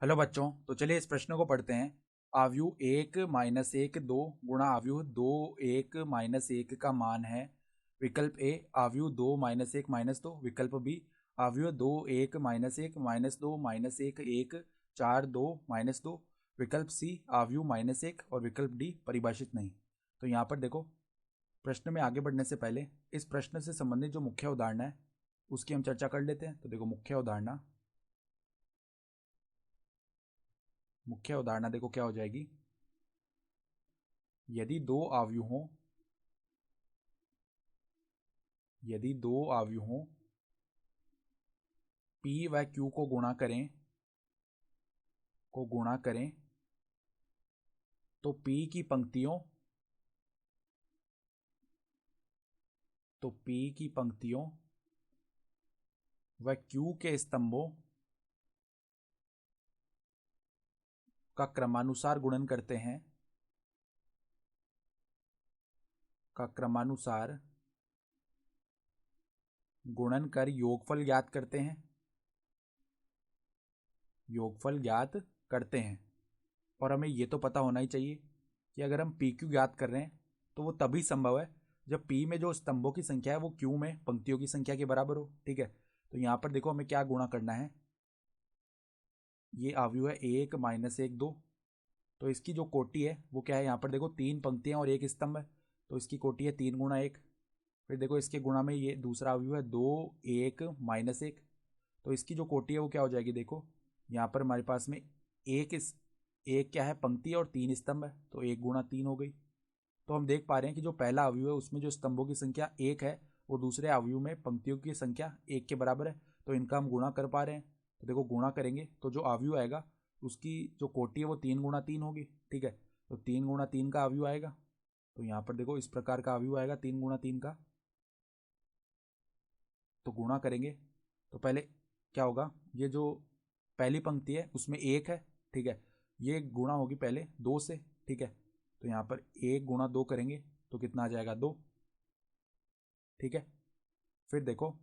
Hello बच्चों, तो चलिए इस प्रश्न को पढ़ते हैं। आव्यूह 1-1 2 गुणा आव्यूह 2 1-1 का मान है। विकल्प ए आव्यूह 2-1-2, विकल्प बी आव्यूह 2 1-1-2 -1 4 2 विकल्प सी आव्यूह -1 और विकल्प डी परिभाषित नहीं। तो यहाँ पर देखो, प्रश्न में आगे बढ़ने से पहले इस प्रश्न से संबंधित जो मुख्य उदाहरण है उसकी हम चर्चा कर लेते हैं। तो देखो, मुख्य उदाहरण देखो क्या हो जाएगी। यदि दो आव्यूहों P व Q को गुणा करें तो P की पंक्तियों व Q के स्तंभों का क्रमानुसार गुणन कर योगफल ज्ञात करते हैं। और हमें ये तो पता होना ही चाहिए कि अगर हम पी क्यू ज्ञात कर रहे हैं तो वो तभी संभव है जब पी में जो स्तंभों की संख्या है वो क्यू में पंक्तियों की संख्या के बराबर हो। ठीक है, तो यहाँ पर देखो हमें क्या गुणा करना है। ये आव्यूह है 1-1 2, तो इसकी जो कोटि है वो क्या है। यहाँ पर देखो 3 पंक्तियां और 1 स्तंभ है, तो इसकी कोटि है 3 × 1। फिर देखो इसके गुणा में ये दूसरा आव्यूह है 2 1-1, तो इसकी जो कोटि है वो क्या हो जाएगी। देखो यहाँ पर हमारे पास में एक क्या है, पंक्ति और 3 स्तंभ है, तो 1 × 3 हो गई। तो हम देख पा रहे हैं कि जो पहला आव्यूह है उसमें जो स्तंभों की संख्या 1 है वो दूसरे आव्यूह में पंक्तियों की संख्या 1 के बराबर है, तो इनका हम गुणा कर पा रहे हैं। तो देखो गुणा करेंगे तो जो आव्यूह आएगा उसकी जो कोटि है वो 3 × 3 होगी। ठीक है, तो 3 × 3 का आव्यूह आएगा। तो यहाँ पर देखो इस प्रकार का आव्यूह आएगा 3 × 3 का। तो गुणा करेंगे तो पहले क्या होगा, ये जो पहली पंक्ति है उसमें 1 है। ठीक है, ये गुणा होगी पहले 2 से। ठीक है, तो यहाँ पर 1 × 2 करेंगे तो कितना आ जाएगा 2। ठीक है, फिर देखो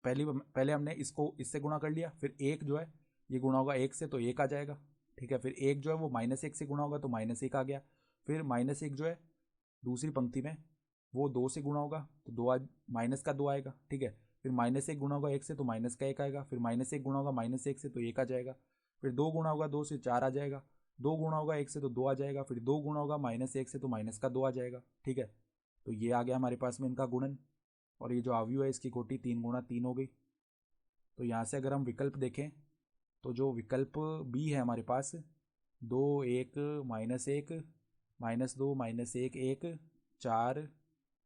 पहले हमने इसको इससे गुणा कर लिया, फिर 1 जो है ये गुणा होगा 1 से तो 1 आ जाएगा। ठीक है, फिर 1 जो है वो -1 से गुणा होगा तो -1 आ गया। फिर -1 जो है दूसरी पंक्ति में वो 2 से गुणा होगा तो माइनस का 2 आएगा। ठीक है, फिर -1 गुणा होगा 1 से तो माइनस का 1 आएगा। फिर -1 गुणा होगा -1 से तो 1 आ जाएगा। फिर 2 गुणा होगा 2 से 4 आ जाएगा। 2 गुणा होगा 1 से तो 2 आ जाएगा। फिर 2 गुणा होगा -1 से तो माइनस का 2 आ जाएगा। ठीक है, तो ये आ गया हमारे पास में इनका गुणन, और ये जो आव्यूह है इसकी कोटि 3 × 3 हो गई। तो यहाँ से अगर हम विकल्प देखें तो जो विकल्प बी है हमारे पास 2 1 -1 -2 -1 1 4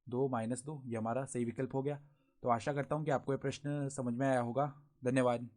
2 -2, ये हमारा सही विकल्प हो गया। तो आशा करता हूँ कि आपको ये प्रश्न समझ में आया होगा। धन्यवाद।